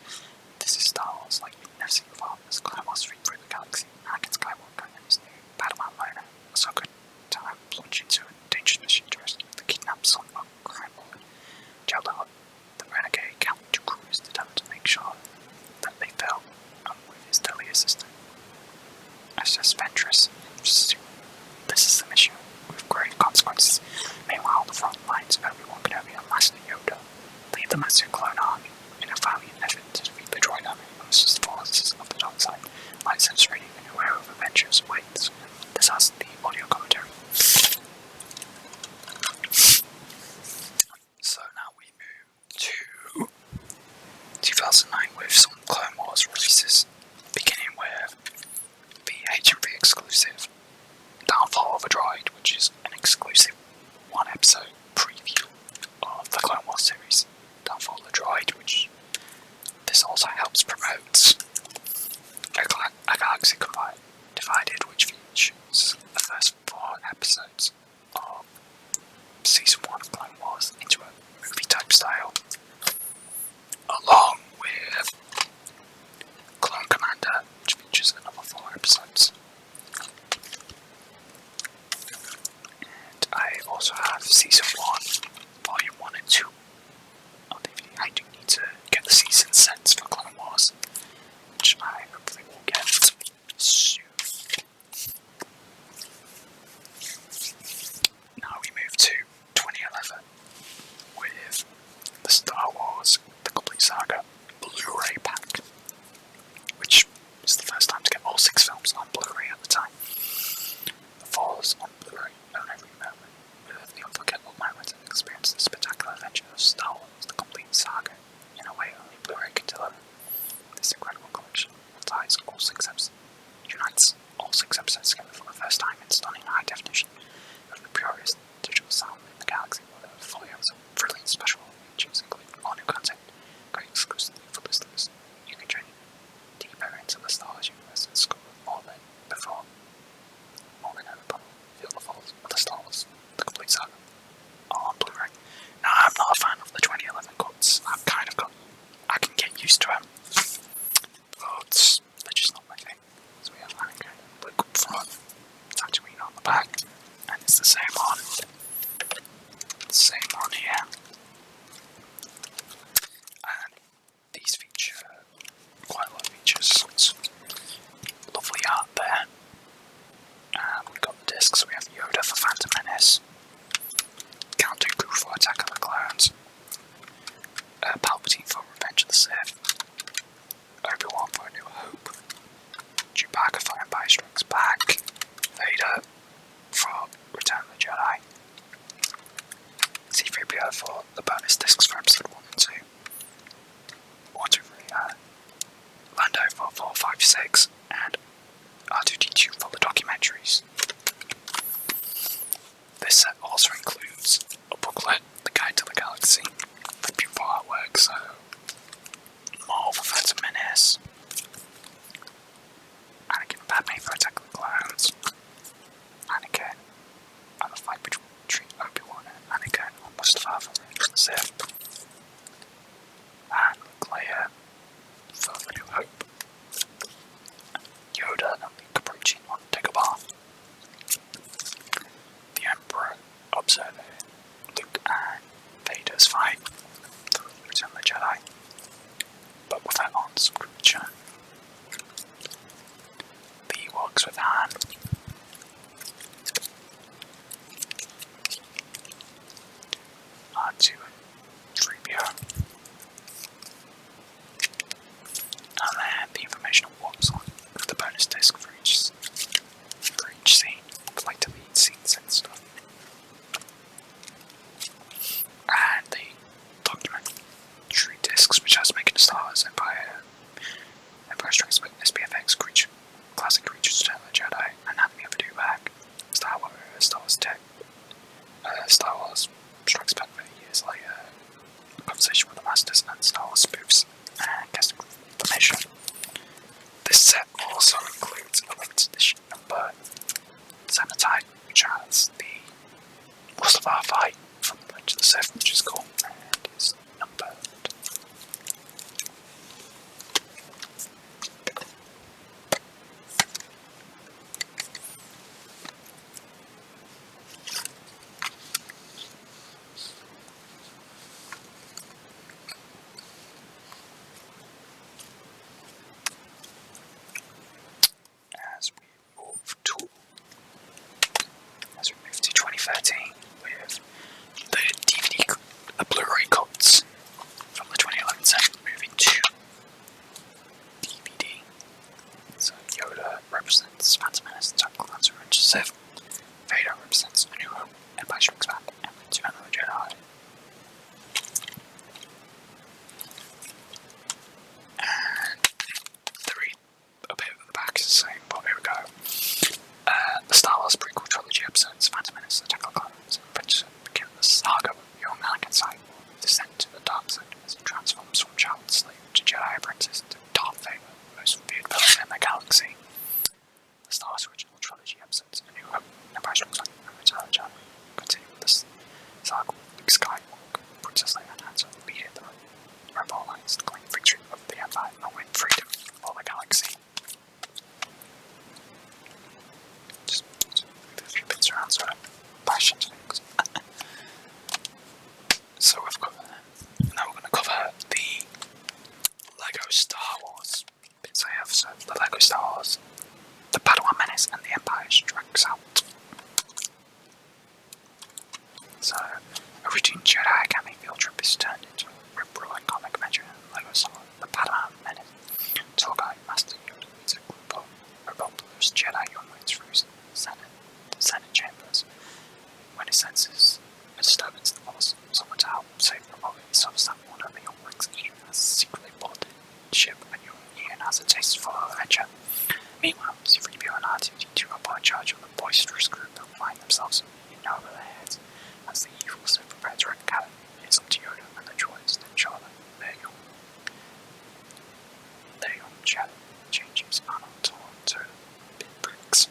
This is Star Wars like you've never seen before. As Clone Wars stream through the galaxy, Anakin Skywalker and his new Padawan learner Ahsoka launch into a dangerous mission to rescue the kidnapped son of crime lord Yoda, the renegade Count Dooku is determined to make sure that they fail, with his deadly assistant SS Ventress. This is the mission with grave consequences. Meanwhile, on the front lines, Obi-Wan Kenobi and Master Yoda lead the massive clone army in a valiant effort to defeat the droid army amongst the forces of the dark side. Lightsabers ready and aware of adventures awaits. This has the audio commentary. So now we move to 2009 with some Clone Wars releases, beginning with the HMV exclusive Downfall of a Droid, which is an exclusive one-episode preview of the Clone Wars series. Downfall of the Droid, which this also helps promote a Galaxy Divided, which features the first 4 episodes of Season 1 of Clone Wars into a movie-type style, along with Clone Commander, which features another 4 episodes. And I also have Season 1, Volume 1 and 2 on DVD. I do need to get the season sets for Clone Wars, which I hopefully will get soon. Now we move to 2011 with the Star Wars The Complete Saga Blu-ray pack, which is the first time to get all 6 films on Blu-ray at the time. The 4s on Blu-ray own every moment with the unforgettable moments and experience the spectacular adventure of Star Wars The Complete Saga in a way only Blu-ray can deliver. This incredible collection unites all 6 episodes together for the first time in stunning high definition of the purest digital sound in the galaxy, with a fully of brilliant special features including all new content, great exclusively for listeners. You can journey deeper into the Star Wars universe and discover more than before, more than ever before. Feel the falls of the Star Wars The Complete Saga on Blu-ray. Now, I'm not a fan of the 2011 cuts. I can get used to them, but they're just not my thing. So 6, and R2-D2 for the documentaries. This set also includes a booklet, The Guide to the Galaxy, with beautiful artwork, so more for Phantom Menace, Anakin and Padme for Attack of the Clones, Anakin and the fight between Obi-Wan and Anakin on Mustafar for the Sith, and Leia for The New Hope, Yoda and Luke approaching on Dagobah, the Emperor observing Luke and Vader's fight for Return of the Jedi, but with that on some creature, the Ewoks with Han, R2 and 3PO, and then the informational warps on with the bonus disc for each scene, like delete scenes and stuff. And the documentary discs, which has making Star Wars Empire Strikes Back, SPFX, Classic Creatures, Return of the Jedi, Anatomy of a Dewback, Star Wars Tech, Star Wars Strikes Back 30 years later, Conversation with the Masters, and Star Wars spoofs, and guest information. This set also includes a limited edition number Xanatite, which has the Mustafar fight from Revenge of the Sith, which is cool, and is numbered. As we move to 2013 with the Blu-ray cuts from the 2011 set, moving to DVD. So Yoda represents Phantom Menace, Attack of the Clones, Revenge of the Sith. Vader represents A New Hope, Empire Strikes Back, and Return of the Jedi. And a bit of the back is the same, but here we go. The Star Wars Prequel Trilogy episodes, Phantom Menace, Attack of the Clones, and Revenge begin the saga with young Anakin Skywalker descent to the dark side as he transforms from child slave to Jedi apprentice to Darth Vader, the most revered villain in the galaxy. The Star Wars Original Trilogy episodes, A New Hope, Empire Strikes Back, and Return of the Jedi continue with the saga with Luke Skywalker, Princess Leia, and Han Solo leading the Rebel Alliance to claim victory over the Empire and win freedom for the galaxy. Just move a few bits around so I don't bash into things. So we've got now we're going to cover the Lego Star Wars bits I have. So the Lego Star Wars, the Padawan Menace, and the Empire Strikes Out. So a routine Jedi Academy field trip is turned into a rip-roaring comic adventure in Lego Star Wars, the Padawan Menace. Tour guide Master Yoda leads a group of rebellious Jedi younglings through Senate chambers when he senses a disturbance in the Force. Someone to help save the Republic is that one of the younglings Ian has secretly boarded the ship, and Ian has a taste for adventure. Meanwhile, C-3PO and R2-D2 are put in charge of the boisterous group who find themselves in over their heads as the evil Sith prepare to wreck the Academy. It's up to Yoda and the droids to ensure that their young Jedi changes are not torn to pinpricks.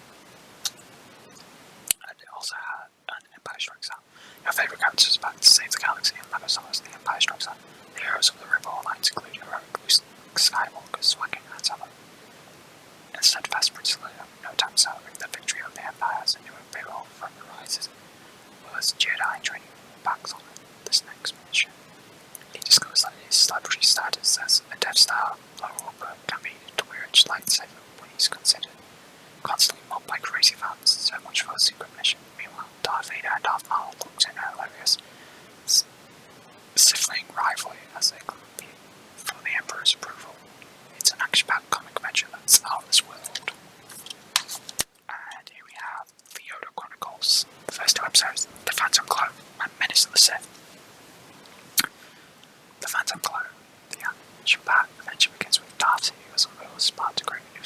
And it also had an Empire Strikes Out. Your favourite characters back to save the galaxy in Lego Star Wars: The Empire Strikes Out. The heroes of the Rebel Alliance include heroic Luke Skywalker, swagger Han Solo, and steadfast Princess Leia. No time to celebrate the victory of the Empire as a new payroll from the rises. Was Jedi training backs on this next mission. He discovers that his celebrity status as a Death Star blower can be a two-edged lightsaber when he's constantly mobbed by crazy fans. So much for a secret mission. Meanwhile, Darth Vader and Darth Maul looks in a hilarious sibling rivalry as they compete for the Emperor's approval. It's an action-packed comic adventure that's out of this world. And here we have the Yoda Chronicles. The first two episodes, The Phantom Clone and Menace of the Sith. The Phantom Clone, the action-packed adventure begins with Darth, who has unveiled a spark to create a new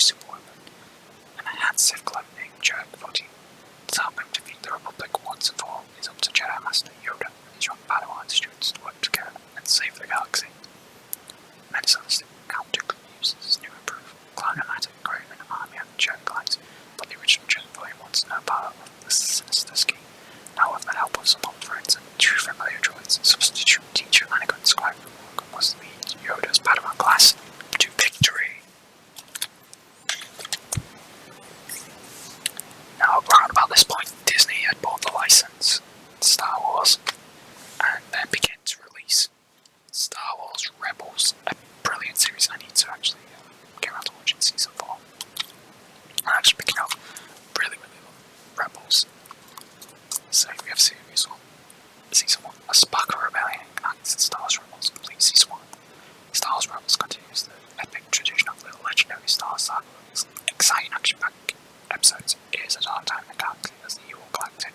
exciting action-packed episodes. It is a dark time in the galaxy as the evil galactic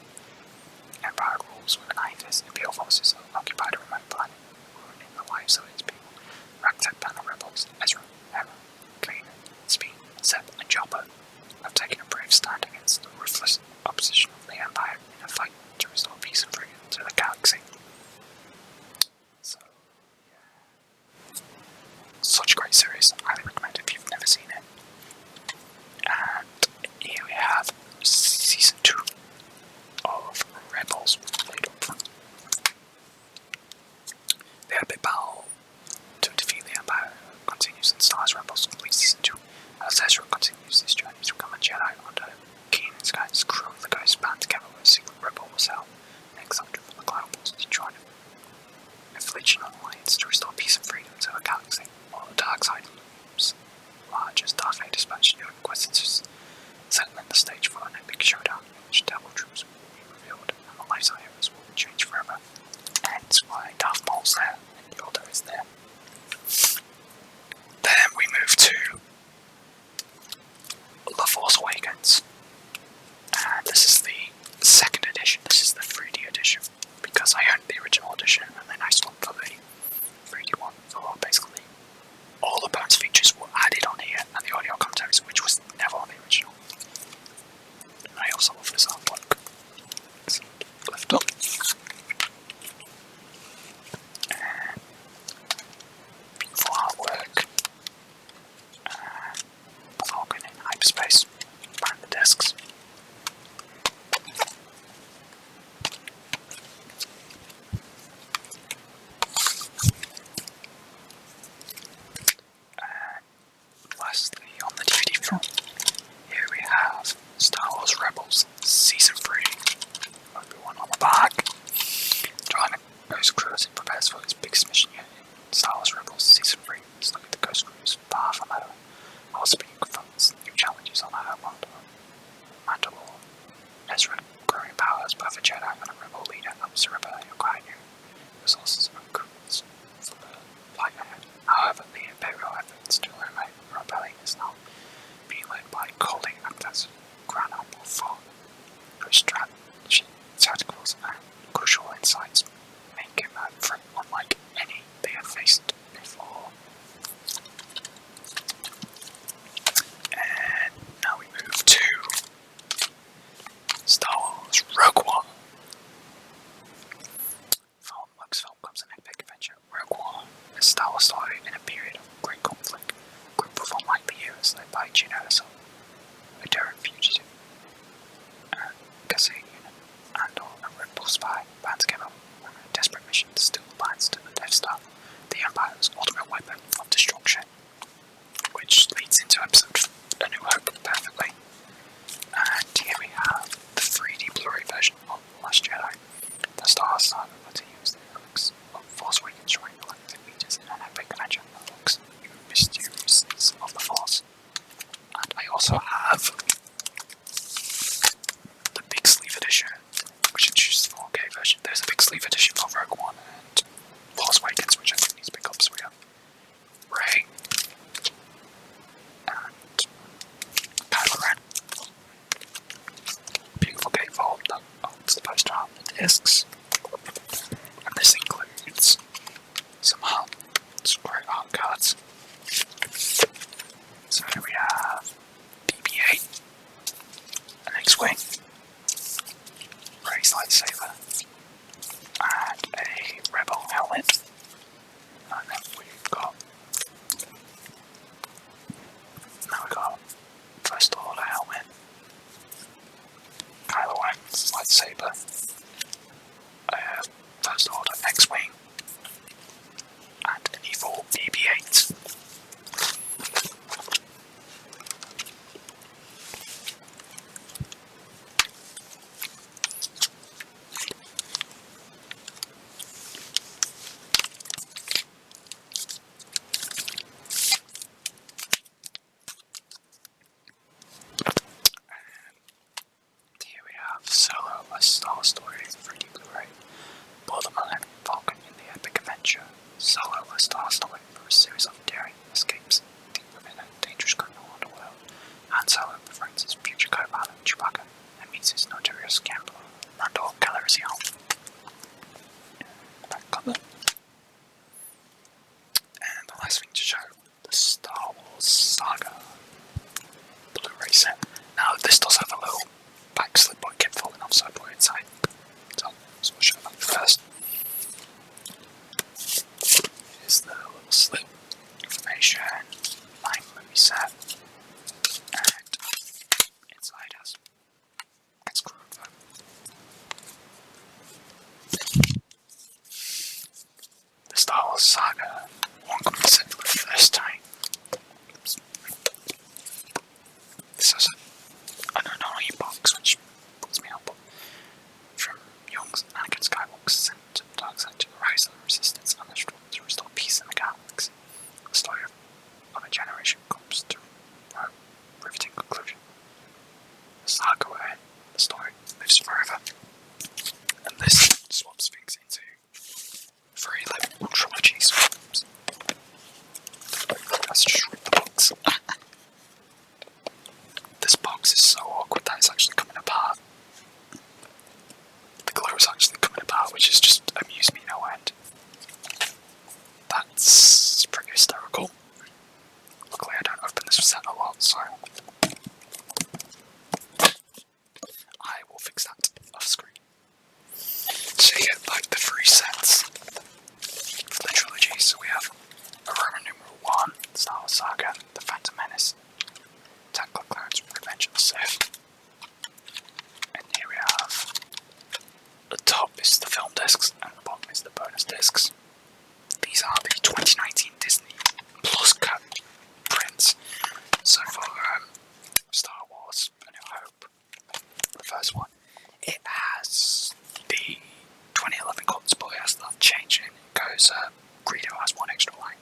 Empire rules with an IFIS. Imperial forces have occupied a remote planet, ruining the lives of its people. Ragtag Panel rebels Ezra, Hera, Kanan, Speed, Zeb, and Joppa have taken a brave stand against the ruthless opposition of the Empire in a fight to restore peace and freedom to the galaxy. So, yeah. Such a great series. I highly recommend it if you've never seen it. And here we have Season 2 of Rebels laid up front. The epic battle to defeat the Empire continues in Star Wars Rebels complete Season 2 as Ezra continues his journey to become a Jedi under Kanan's guidance. Crew of the Ghost band together with a secret rebel was held and exiled from the Cloud Wars to join a fledgling alliance to restore peace and freedom to the galaxy, while the dark side looms large as Darth Vader dispatched new Inquisitors, settling the stage for an epic showdown in which devil troops will be revealed and the lives of heroes will be changed forever. Hence why Darth Maul's there and Yoda is there. Then we move to The Force Awakens, and this is the second edition. This is the 3D edition because I owned the original edition and then I swapped for the 3D one. So basically, all the bonus features were added on here and the audio commentaries, which was never on the original. And I also love this artwork. It's lift up. And beautiful artwork. Falcon in hyperspace behind the discs. And lastly, on the DVD front, here we have Star Wars Rebels Season 3. Obi-Wan on the back. Trying to Ghost Cruise and prepares for his biggest mission yet in Star Wars Rebels Season 3. Let's look at the Ghost Cruise for half an hour. Also being confronts new challenges on her homeworld. Mandalore. Ezra growing power as both a Jedi and a rebel leader helps the rebellion acquire new resources and recruitments for the fight ahead. However, the Imperial efforts to eliminate the rebellion is now being led by Colleen Actors, Grand Admiral Thor, whose strategy, tacticals, and crucial insights make him a threat unlike any they have faced before. And now we move to Star Wars Rogue One. From Lucasfilm comes an epic adventure, Rogue One, a Star Wars story in a period of great conflict. A group of unlikely heroes led by Genoa, a daring fugitive, Cassian, and a rebel spy band together on a desperate mission to steal the plans to the Death Star, the Empire's ultimate weapon of destruction, which leads into episode A New Hope perfectly. And here we have the 3D Blu-ray version of The Last Jedi. The Star Wars Saga continues the relics of Force Awakens, showing galactic leaders in an epic adventure that looks at the mysteriousness of the Force. And I also have the big sleeve edition, which introduces the 4K version. There's a big sleeve edition for Rogue One and Force Awakens, which I think needs to pick up. So we have Rey and Kylo Ren. Beautiful gatefold that holds the poster on the discs. And this includes some great art cards. So here we have BB-8, an X-Wing, Rey's lightsaber, and a Rebel helmet. And then we've got First Order helmet, Kylo Ren's lightsaber, Han Solo befriends his future co-pilot Chewbacca and meets his notorious gambler Randall Calrissian. Back cover. And the last thing to show, the Star Wars Saga Blu-ray set. Now this does have a little back slip, but it kept falling off, so I put it inside. So we'll show that first. Here's the little slip. Information, 9-movie set, and inside has a screw over. The Star Wars Saga, one movie set for the first time. Oops. This has an annoying box, which puts me out, but from young Anakin Skywalker sent to the dark side to the rise of the Resistance and the struggle to restore peace in the galaxy. The story of a generation comes to a riveting conclusion. The saga where the story lives forever. And this swaps things into 3 level trilogies. Let's just read the box. This box is so awkward that it's actually coming apart. The glue is actually coming apart, which has just amused me no end. That's pretty hysterical. Luckily I don't open this set a lot, so I will fix that off screen. So you get like the 3 sets for the trilogy. So we have a Roman numeral 1, Star Wars Saga, the Phantom Menace, Attack of the Clones, Revenge of the Sith. And here we have the top is the film discs and the bottom is the bonus discs. These are the 2019 Disney Plus cut prints. So for Star Wars A New Hope, the first one, it has the 2011 cuts, but it has that change in. It goes, Greedo has 1 extra line.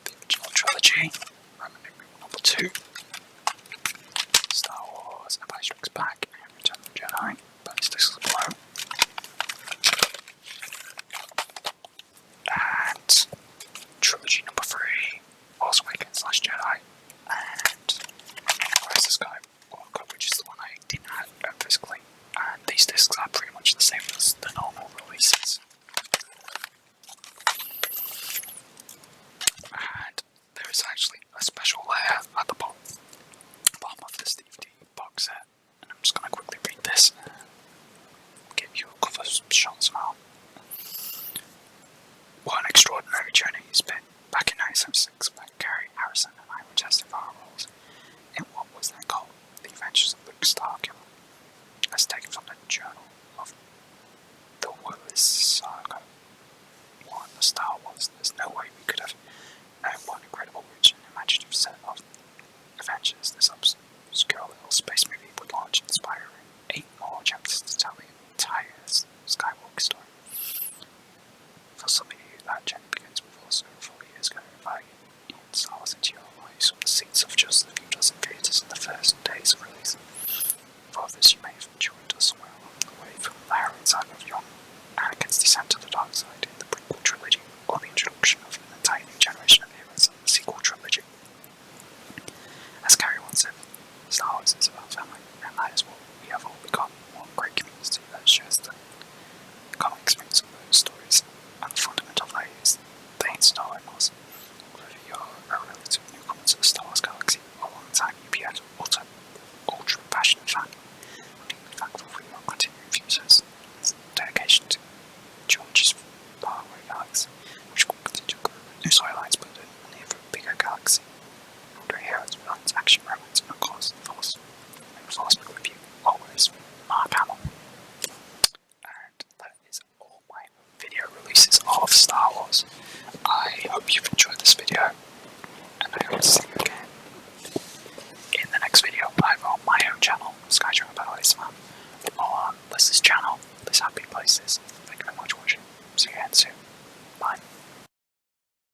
The original trilogy, Roman numeral number 2, Star Wars Empire Strikes Back and Return of the Jedi, bonus discs below. And trilogy number 3, Force Awakens / Jedi, and Rise of Skywalker, which is the one I didn't have physically. And these discs are pretty much the same as the normal releases. And there is actually a special layer at the bottom of this DVD box set, and I'm just going to quickly read this and give you a cover shot somehow. What an extraordinary journey it's been. Back in 1976, when Gary Harrison and I were testing for our roles in what was then called The Adventures of Luke Skywalker, as taken from the Journal of the Willis Saga. One, the Star Wars. There's no way we could have known what incredible, rich and imaginative set of adventures this obscure little space movie would launch, inspiring 8 more chapters to tell the entire Skywalker story. For some of you, that journey begins with us over 4 years ago by in Star Wars into your lives from the seats of just a few dozen theatres in the first days of release. For others, you may have joined us somewhere along the way from the harrowing saga of young Anakin's descent to the dark side in the Prequel Trilogy, or the introduction of an entire new generation of heroes in the Sequel Trilogy. As Gary once said, Star Wars is about family, and that is what we have all become, one great community that shares the common experience of those stories. And the fundamental value is the Star Wars. Whether you're a relative newcomer to the Star Wars galaxy or a long-time UPS ultra passionate fan, I'm deeply thankful for your continuing futures and dedication to George's faraway galaxy, which will continue to grow with new storylines built in an ever bigger galaxy. Older heroes, villains, action, romance, and of course, the Force. May the Force be with you always, Mark Hamill. And that is all my video releases of Star Wars. I hope you've enjoyed this video, and I hope to see you again in the next video, either on my own channel, SkyDriver by Iceman, or on Liz's channel, Liz Happy Places. Thank you very much for watching.